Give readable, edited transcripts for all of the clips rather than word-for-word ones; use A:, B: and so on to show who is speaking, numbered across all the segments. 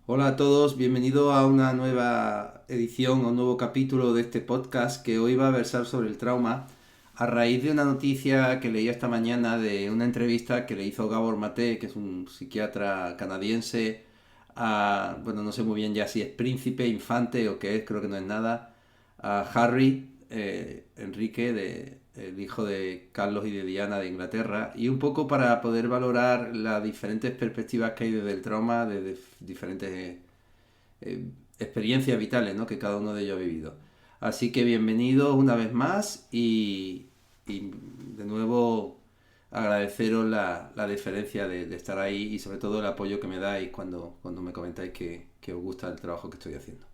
A: Hola a todos, bienvenido a una nueva edición o un nuevo capítulo de este podcast que hoy va a versar sobre el trauma a raíz de una noticia que leí esta mañana de una entrevista que le hizo Gabor Maté, que es un psiquiatra canadiense, bueno, no sé muy bien ya si es príncipe, infante o qué es, creo que no es nada, a Harry, Enrique, el hijo de Carlos y de Diana de Inglaterra, y un poco para poder valorar las diferentes perspectivas que hay desde el trauma, desde diferentes experiencias vitales, ¿no?, que cada uno de ellos ha vivido. Así que bienvenidos una vez más y de nuevo agradeceros la diferencia de estar ahí y sobre todo el apoyo que me dais cuando me comentáis que os gusta el trabajo que estoy haciendo.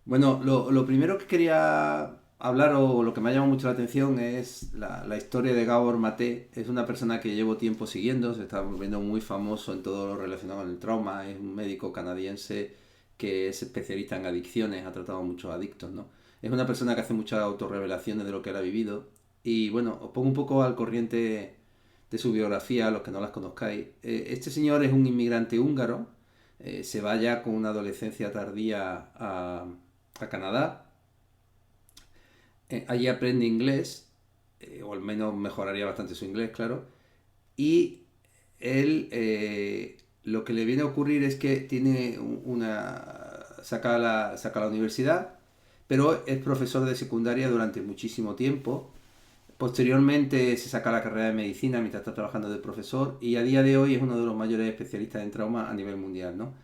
A: Bueno, lo primero que quería hablar o lo que me ha llamado mucho la atención es la historia de Gabor Maté. Es una persona que llevo tiempo siguiendo, se está volviendo muy famoso en todo lo relacionado con el trauma. Es un médico canadiense que es especialista en adicciones, ha tratado a muchos adictos, ¿no? Es una persona que hace muchas autorrevelaciones de lo que él ha vivido. Y bueno, os pongo un poco al corriente de su biografía, a los que no las conozcáis. Este señor es un inmigrante húngaro, se va ya con una adolescencia tardía a Canadá. Allí aprende inglés, o al menos mejoraría bastante su inglés, claro. Y él, lo que le viene a ocurrir es que tiene una. Saca la universidad, pero es profesor de secundaria durante muchísimo tiempo. Posteriormente se saca la carrera de medicina mientras está trabajando de profesor y a día de hoy es uno de los mayores especialistas en trauma a nivel mundial, ¿no?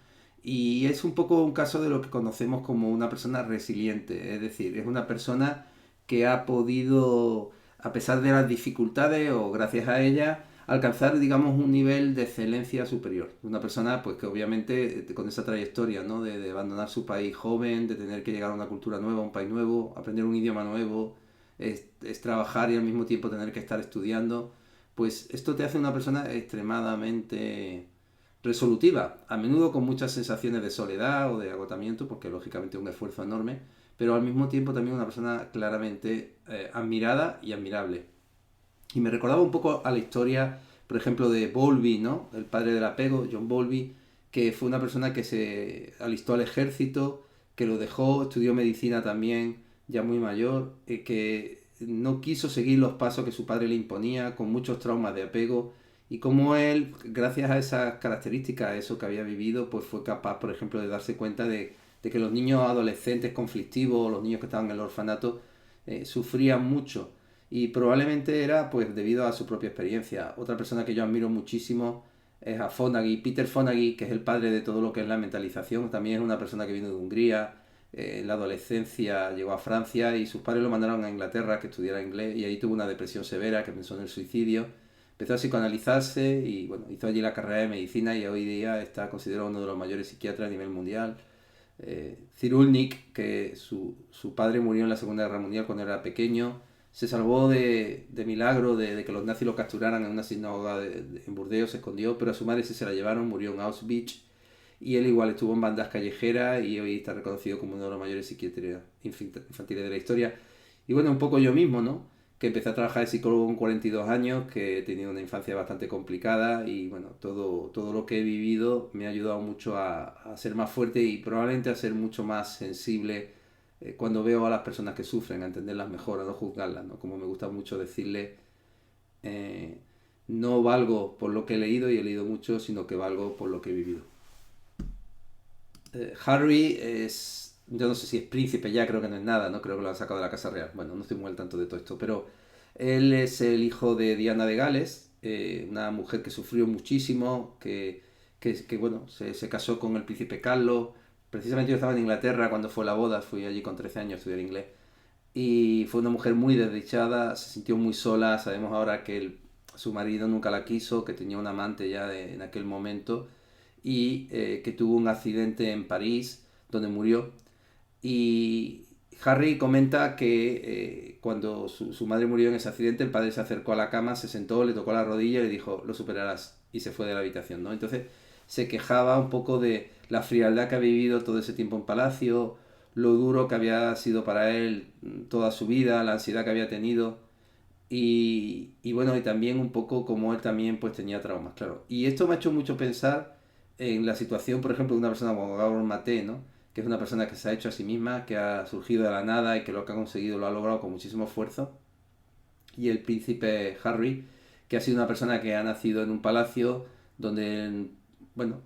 A: Y es un poco un caso de lo que conocemos como una persona resiliente, es decir, es una persona que ha podido, a pesar de las dificultades o gracias a ella, alcanzar, digamos, un nivel de excelencia superior. Una persona, pues que obviamente con esa trayectoria, ¿no? De abandonar su país joven, de tener que llegar a una cultura nueva, a un país nuevo, aprender un idioma nuevo, es trabajar y al mismo tiempo tener que estar estudiando, pues esto te hace una persona extremadamente resolutiva, a menudo con muchas sensaciones de soledad o de agotamiento, porque lógicamente es un esfuerzo enorme, pero al mismo tiempo también una persona claramente admirada y admirable. Y me recordaba un poco a la historia, por ejemplo, de Bowlby, ¿no? El padre del apego, John Bowlby, que fue una persona que se alistó al ejército, que lo dejó, estudió medicina también, ya muy mayor, que no quiso seguir los pasos que su padre le imponía, con muchos traumas de apego, y como él, gracias a esas características, a eso que había vivido, pues fue capaz, por ejemplo, de darse cuenta de que los niños adolescentes conflictivos, los niños que estaban en el orfanato, sufrían mucho y probablemente era pues debido a su propia experiencia. Otra persona que yo admiro muchísimo es a Fonagy, Peter Fonagy, que es el padre de todo lo que es la mentalización. También es una persona que vino de Hungría. En la adolescencia llegó a Francia y sus padres lo mandaron a Inglaterra que estudiara inglés y ahí tuvo una depresión severa que pensó en el suicidio. Empezó a psicoanalizarse y bueno, hizo allí la carrera de medicina y hoy día está considerado uno de los mayores psiquiatras a nivel mundial. Cyrulnik, que su padre murió en la Segunda Guerra Mundial cuando era pequeño, se salvó de milagro de que los nazis lo capturaran en una sinagoga en Burdeos, se escondió, pero a su madre sí se la llevaron, murió en Auschwitz y él igual estuvo en bandas callejeras y hoy está reconocido como uno de los mayores psiquiatras infantiles de la historia. Y bueno, un poco yo mismo, ¿no? Que empecé a trabajar de psicólogo con 42 años, que he tenido una infancia bastante complicada y bueno, todo lo que he vivido me ha ayudado mucho a ser más fuerte y probablemente a ser mucho más sensible cuando veo a las personas que sufren, a entenderlas mejor, a no juzgarlas, ¿no? Como me gusta mucho decirle, eh, no valgo por lo que he leído y he leído mucho, sino que valgo por lo que he vivido. Harry es, yo no sé si es príncipe ya, creo que no es nada, no creo que lo han sacado de la Casa Real. Bueno, no estoy muy al tanto de todo esto, pero él es el hijo de Diana de Gales, una mujer que sufrió muchísimo, bueno, se casó con el príncipe Carlos. Precisamente yo estaba en Inglaterra cuando fue la boda, fui allí con 13 años a estudiar inglés. Y fue una mujer muy desdichada, se sintió muy sola, sabemos ahora que su marido nunca la quiso, que tenía un amante ya en aquel momento y que tuvo un accidente en París donde murió. Y Harry comenta que cuando su madre murió en ese accidente, el padre se acercó a la cama, se sentó, le tocó la rodilla y le dijo, lo superarás. Y se fue de la habitación, ¿no? Entonces se quejaba un poco de la frialdad que ha vivido todo ese tiempo en Palacio, lo duro que había sido para él toda su vida, la ansiedad que había tenido Y bueno, y también un poco como él también pues tenía traumas, claro. Y esto me ha hecho mucho pensar en la situación, por ejemplo, de una persona como Gabor Maté, ¿no? Que es una persona que se ha hecho a sí misma, que ha surgido de la nada y que lo que ha conseguido lo ha logrado con muchísimo esfuerzo. Y el príncipe Harry, que ha sido una persona que ha nacido en un palacio donde, bueno,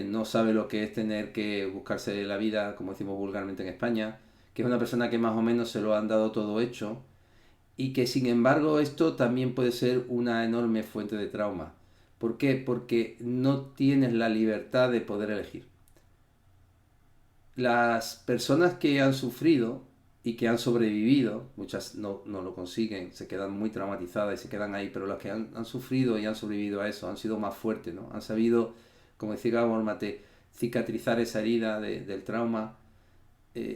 A: no sabe lo que es tener que buscarse la vida, como decimos vulgarmente en España, que es una persona que más o menos se lo han dado todo hecho y que sin embargo esto también puede ser una enorme fuente de trauma. ¿Por qué? Porque no tienes la libertad de poder elegir. Las personas que han sufrido y que han sobrevivido, muchas no lo consiguen, se quedan muy traumatizadas y se quedan ahí, pero las que han sufrido y han sobrevivido a eso han sido más fuertes, ¿no? Han sabido, como decía Gabor Mate, cicatrizar esa herida del trauma.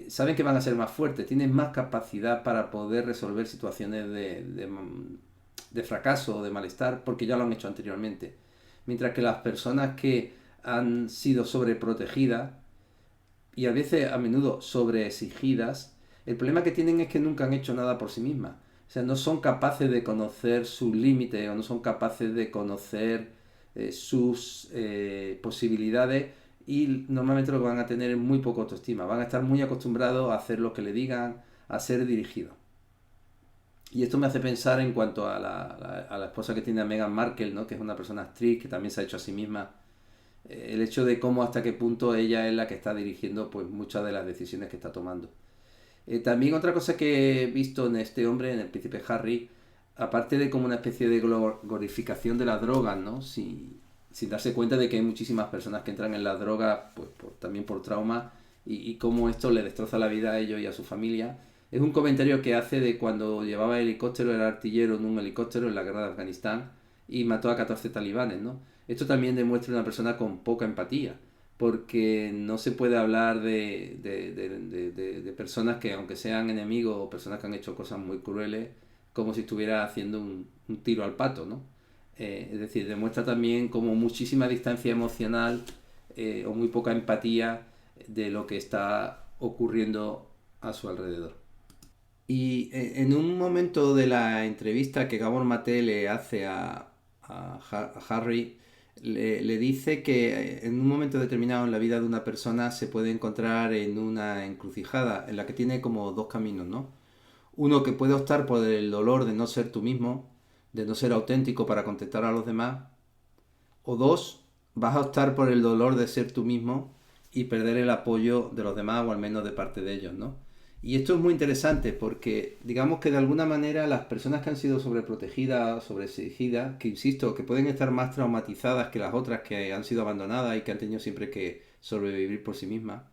A: Saben que van a ser más fuertes, tienen más capacidad para poder resolver situaciones de fracaso o de malestar porque ya lo han hecho anteriormente. Mientras que las personas que han sido sobreprotegidas y a veces a menudo sobreexigidas, el problema que tienen es que nunca han hecho nada por sí mismas. O sea, no son capaces de conocer sus límites o no son capaces de conocer sus posibilidades y normalmente lo que van a tener es muy poca autoestima. Van a estar muy acostumbrados a hacer lo que le digan, a ser dirigidos. Y esto me hace pensar en cuanto a la esposa que tiene a Meghan Markle, ¿no? Que es una persona actriz que también se ha hecho a sí misma el hecho de cómo hasta qué punto ella es la que está dirigiendo pues muchas de las decisiones que está tomando. También otra cosa que he visto en este hombre, en el príncipe Harry, aparte de como una especie de glorificación de las drogas, ¿no? Sin darse cuenta de que hay muchísimas personas que entran en las drogas pues, también por trauma y cómo esto le destroza la vida a ellos y a su familia. Es un comentario que hace de cuando llevaba helicóptero, era artillero en un helicóptero en la guerra de Afganistán y mató a 14 talibanes, ¿no? Esto también demuestra una persona con poca empatía, porque no se puede hablar de personas que, aunque sean enemigos o personas que han hecho cosas muy crueles, como si estuviera haciendo un tiro al pato, ¿no? Es decir, demuestra también como muchísima distancia emocional o muy poca empatía de lo que está ocurriendo a su alrededor. Y en un momento de la entrevista que Gabor Maté le hace a Harry, le dice que en un momento determinado en la vida de una persona se puede encontrar en una encrucijada en la que tiene como dos caminos, ¿no? Uno que puede optar por el dolor de no ser tú mismo, de no ser auténtico para contestar a los demás, o dos, vas a optar por el dolor de ser tú mismo y perder el apoyo de los demás o al menos de parte de ellos, ¿no? Y esto es muy interesante porque digamos que de alguna manera las personas que han sido sobreprotegidas, sobreexigidas, que insisto, que pueden estar más traumatizadas que las otras que han sido abandonadas y que han tenido siempre que sobrevivir por sí mismas,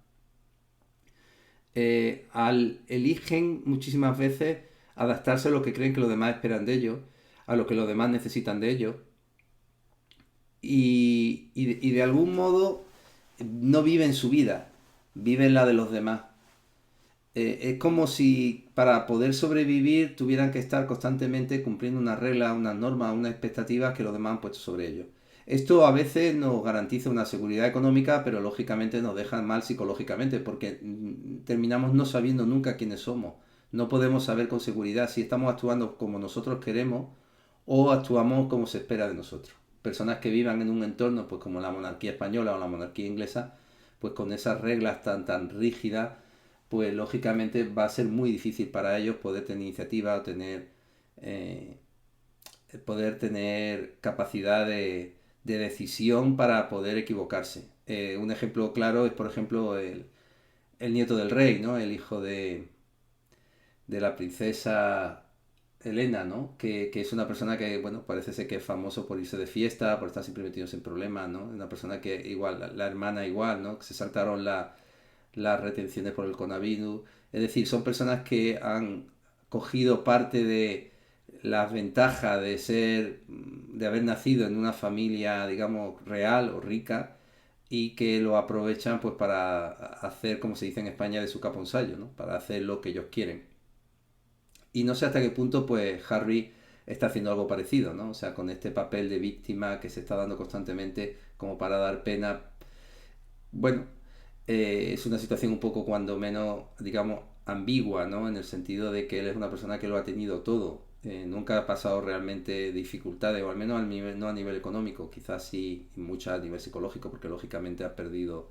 A: eligen muchísimas veces adaptarse a lo que creen que los demás esperan de ellos, a lo que los demás necesitan de ellos y de algún modo no viven su vida, viven la de los demás. Es como si para poder sobrevivir tuvieran que estar constantemente cumpliendo unas reglas, unas normas, unas expectativas que los demás han puesto sobre ellos. Esto a veces nos garantiza una seguridad económica, pero lógicamente nos deja mal psicológicamente porque terminamos no sabiendo nunca quiénes somos. No podemos saber con seguridad si estamos actuando como nosotros queremos o actuamos como se espera de nosotros. Personas que vivan en un entorno pues como la monarquía española o la monarquía inglesa, pues con esas reglas tan rígidas, pues lógicamente va a ser muy difícil para ellos poder tener iniciativa o eh, poder tener capacidad de decisión para poder equivocarse. Un ejemplo claro es, por ejemplo, el nieto del rey, ¿no? El hijo de la princesa Elena, ¿no? Que es una persona que, bueno, parece ser que es famoso por irse de fiesta, por estar siempre metidos en problemas, ¿no? Una persona que igual, la hermana igual, ¿no? Que se saltaron las retenciones por el coronavirus. Es decir, son personas que han cogido parte de las ventajas de haber nacido en una familia, digamos, real o rica y que lo aprovechan pues para hacer, como se dice en España, de su capa un sallo, ¿no? Para hacer lo que ellos quieren. Y no sé hasta qué punto pues Harry está haciendo algo parecido, ¿no? O sea, con este papel de víctima que se está dando constantemente como para dar pena. Bueno, es una situación un poco cuando menos, digamos, ambigua, ¿no? En el sentido de que él es una persona que lo ha tenido todo nunca ha pasado realmente dificultades, o al menos no a nivel económico, quizás sí, y muchas a nivel psicológico, porque lógicamente ha perdido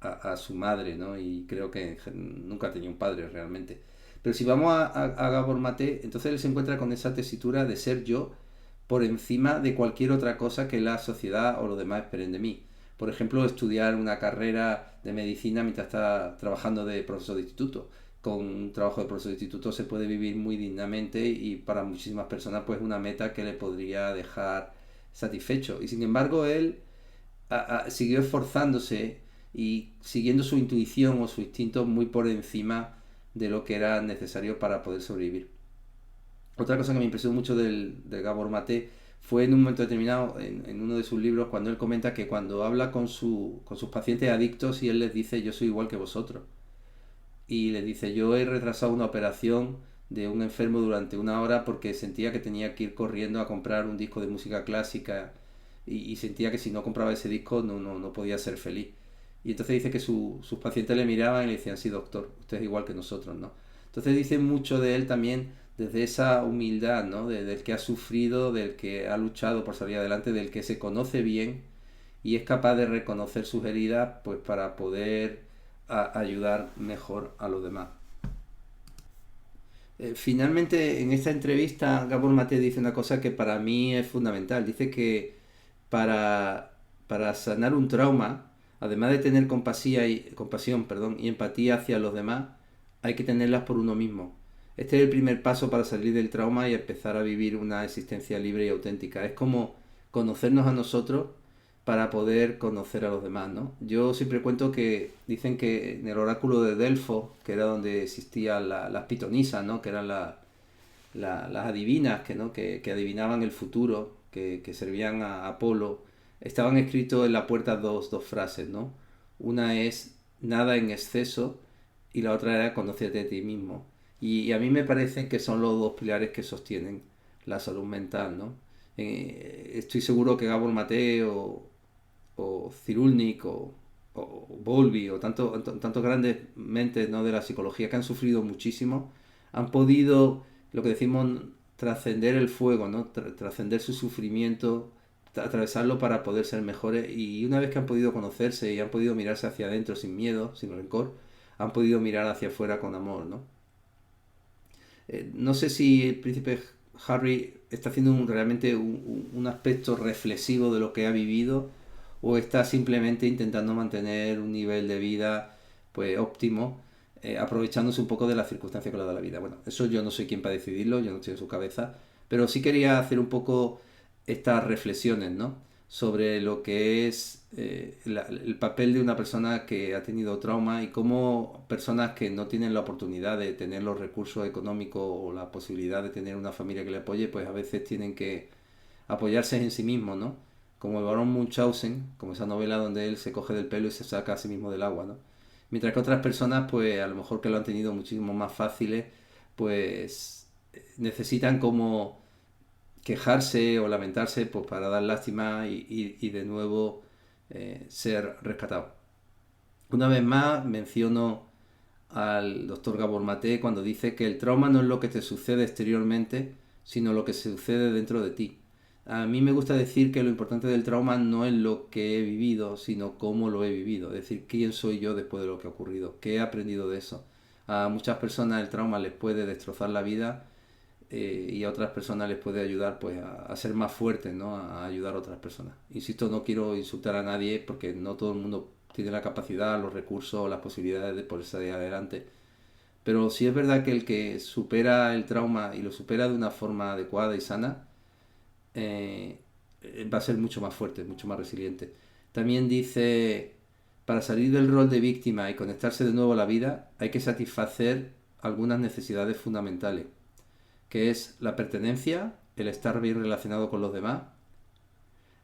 A: a su madre, ¿no? Y creo que nunca ha tenido un padre realmente. Pero si vamos a Gabor Mate, entonces él se encuentra con esa tesitura de ser yo por encima de cualquier otra cosa que la sociedad o los demás esperen de mí. Por ejemplo, estudiar una carrera de medicina mientras está trabajando de profesor de instituto. Con un trabajo de profesor de instituto se puede vivir muy dignamente y para muchísimas personas pues una meta que le podría dejar satisfecho. Y sin embargo él siguió esforzándose y siguiendo su intuición o su instinto muy por encima de lo que era necesario para poder sobrevivir. Otra cosa que me impresionó mucho del Gabor Mate fue en un momento determinado, en uno de sus libros, cuando él comenta que cuando habla con sus pacientes adictos y él les dice yo soy igual que vosotros. Y les dice yo he retrasado una operación de un enfermo durante una hora porque sentía que tenía que ir corriendo a comprar un disco de música clásica y sentía que si no compraba ese disco no podía ser feliz. Y entonces dice que sus pacientes le miraban y le decían, sí doctor, usted es igual que nosotros, ¿no? Entonces dice mucho de él también desde esa humildad, ¿no? Del que ha sufrido, del que ha luchado por salir adelante, del que se conoce bien y es capaz de reconocer sus heridas pues para poder ayudar mejor a los demás. Finalmente, en esta entrevista, Gabor Mate dice una cosa que para mí es fundamental. Dice que para, para sanar un trauma, además de tener compasión, perdón, y empatía hacia los demás, hay que tenerlas por uno mismo. Este es el primer paso para salir del trauma y empezar a vivir una existencia libre y auténtica. Es como conocernos a nosotros para poder conocer a los demás, ¿no? Yo siempre cuento que dicen que en el oráculo de Delfos, que era donde existían las pitonisas, ¿no? Que eran las adivinas que, ¿no? que adivinaban el futuro, que servían a Apolo, estaban escritos en la puerta dos frases, ¿no? Una es nada en exceso y la otra era conócete a ti mismo. Y a mí me parece que son los dos pilares que sostienen la salud mental, ¿no? Estoy seguro que Gabor Mate o Cyrulnik o Bowlby o tantos grandes mentes, ¿no? de la psicología que han sufrido muchísimo, han podido, lo que decimos, trascender el fuego, ¿no? Trascender su sufrimiento, atravesarlo para poder ser mejores y una vez que han podido conocerse y han podido mirarse hacia adentro sin miedo, sin rencor, han podido mirar hacia afuera con amor, ¿no? No sé si el príncipe Harry está haciendo realmente un aspecto reflexivo de lo que ha vivido o está simplemente intentando mantener un nivel de vida pues óptimo, aprovechándose un poco de las circunstancias que le da la vida. Bueno, eso yo no soy quien para decidirlo, yo no estoy en su cabeza, pero sí quería hacer un poco estas reflexiones, ¿no? Sobre lo que es el papel de una persona que ha tenido trauma y cómo personas que no tienen la oportunidad de tener los recursos económicos o la posibilidad de tener una familia que le apoye, pues a veces tienen que apoyarse en sí mismos, ¿no? Como el barón Munchausen, como esa novela donde él se coge del pelo y se saca a sí mismo del agua, ¿no? Mientras que otras personas, pues a lo mejor que lo han tenido muchísimo más fáciles, pues necesitan como quejarse o lamentarse pues para dar lástima y de nuevo ser rescatado. Una vez más menciono al doctor Gabor Mate cuando dice que el trauma no es lo que te sucede exteriormente, sino lo que sucede dentro de ti. A mí me gusta decir que lo importante del trauma no es lo que he vivido, sino cómo lo he vivido. Es decir, quién soy yo después de lo que ha ocurrido, qué he aprendido de eso. A muchas personas el trauma les puede destrozar la vida y a otras personas les puede ayudar pues a ser más fuertes, ¿no? A ayudar a otras personas. Insisto, no quiero insultar a nadie porque no todo el mundo tiene la capacidad, los recursos o las posibilidades de ponerse de adelante. Pero sí es verdad que el que supera el trauma y lo supera de una forma adecuada y sana, eh, va a ser mucho más fuerte, mucho más resiliente. También dice, para salir del rol de víctima y conectarse de nuevo a la vida, hay que satisfacer algunas necesidades fundamentales, que es la pertenencia, el estar bien relacionado con los demás,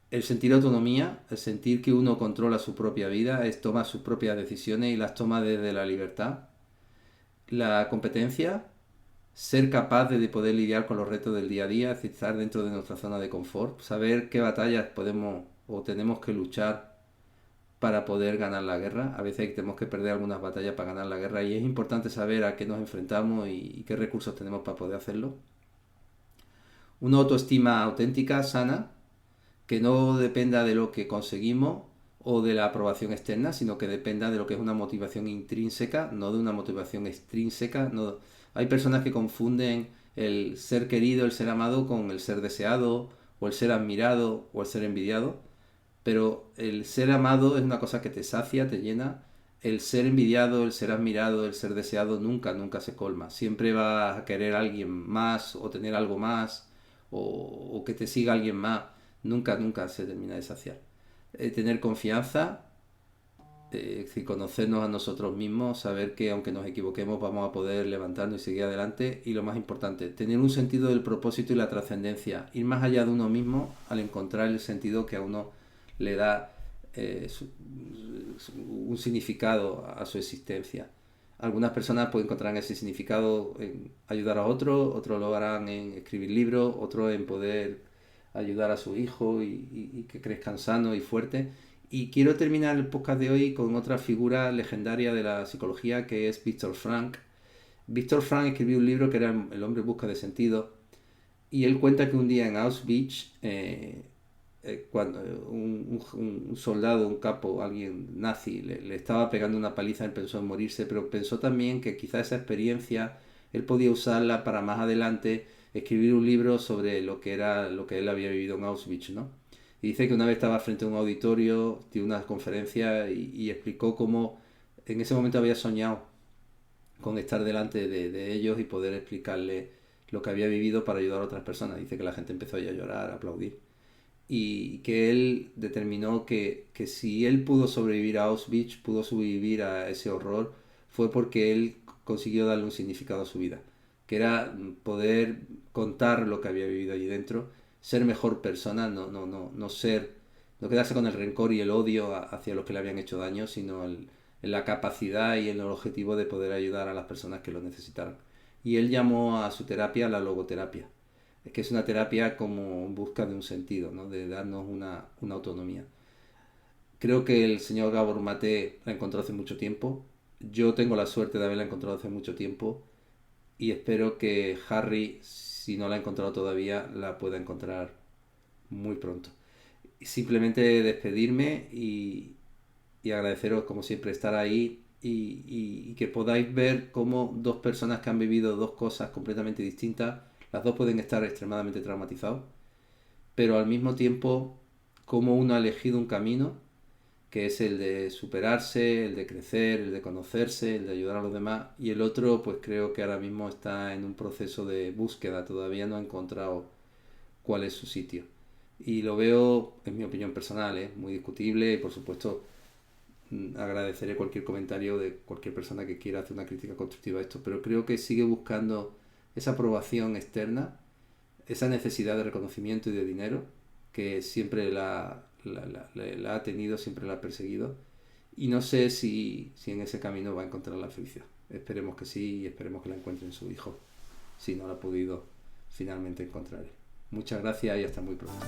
A: el sentir autonomía, el sentir que uno controla su propia vida, es toma sus propias decisiones y las toma desde la libertad, la competencia, ser capaz de poder lidiar con los retos del día a día, es decir, estar dentro de nuestra zona de confort, saber qué batallas podemos o tenemos que luchar para poder ganar la guerra. A veces tenemos que perder algunas batallas para ganar la guerra y es importante saber a qué nos enfrentamos y qué recursos tenemos para poder hacerlo. una autoestima auténtica, sana, que no dependa de lo que conseguimos o de la aprobación externa, sino que dependa de lo que es una motivación intrínseca, no de una motivación extrínseca. No. Hay personas que confunden el ser querido, el ser amado con el ser deseado, o el ser admirado, o el ser envidiado. Pero el ser amado es una cosa que te sacia, te llena. El ser envidiado, el ser admirado, el ser deseado nunca, nunca se colma. Siempre vas a querer a alguien más o tener algo más o que te siga alguien más. Nunca, nunca se termina de saciar. Tener confianza, es decir, conocernos a nosotros mismos, saber que aunque nos equivoquemos vamos a poder levantarnos y seguir adelante. Y lo más importante, tener un sentido del propósito y la trascendencia. Ir más allá de uno mismo al encontrar el sentido que a uno le da un significado a su existencia. Algunas personas pueden encontrar ese significado en ayudar a otros lo harán en escribir libros, otros en poder ayudar a su hijo y que crezcan sanos y fuertes. Y quiero terminar el podcast de hoy con otra figura legendaria de la psicología que es Viktor Frankl. Viktor Frankl escribió un libro que era El hombre en busca de sentido y él cuenta que un día en Auschwitz cuando un soldado, un capo, alguien nazi, le estaba pegando una paliza, él pensó en morirse, pero pensó también que quizá esa experiencia él podía usarla para más adelante escribir un libro sobre lo que era lo que él había vivido en Auschwitz, ¿no? Y dice que una vez estaba frente a un auditorio, dio una conferencia y explicó cómo en ese momento había soñado con estar delante de ellos y poder explicarle lo que había vivido para ayudar a otras personas. Dice que la gente empezó a llorar, a aplaudir y que él determinó que si él pudo sobrevivir a Auschwitz, pudo sobrevivir a ese horror, fue porque él consiguió darle un significado a su vida, que era poder contar lo que había vivido allí dentro, ser mejor persona, no ser, no quedarse con el rencor y el odio hacia los que le habían hecho daño, sino en la capacidad y en el objetivo de poder ayudar a las personas que lo necesitaran. Y él llamó a su terapia la logoterapia, es que es una terapia como en busca de un sentido, ¿no? De darnos una autonomía. Creo que el señor Gabor Maté la encontró hace mucho tiempo. Yo tengo la suerte de haberla encontrado hace mucho tiempo y espero que Harry, si no la ha encontrado todavía, la pueda encontrar muy pronto. Simplemente despedirme y agradeceros como siempre estar ahí y que podáis ver cómo dos personas que han vivido dos cosas completamente distintas, las dos pueden estar extremadamente traumatizados, pero al mismo tiempo cómo uno ha elegido un camino que es el de superarse, el de crecer, el de conocerse, el de ayudar a los demás, y el otro pues creo que ahora mismo está en un proceso de búsqueda, todavía no ha encontrado cuál es su sitio. Y lo veo, en mi opinión personal, muy discutible y por supuesto agradeceré cualquier comentario de cualquier persona que quiera hacer una crítica constructiva a esto, pero creo que sigue buscando esa aprobación externa, esa necesidad de reconocimiento y de dinero que siempre la ha tenido, siempre la ha perseguido y no sé si en ese camino va a encontrar la felicidad. Esperemos que sí y esperemos que la encuentre en su hijo, si no la ha podido finalmente encontrar. Muchas gracias y hasta muy pronto.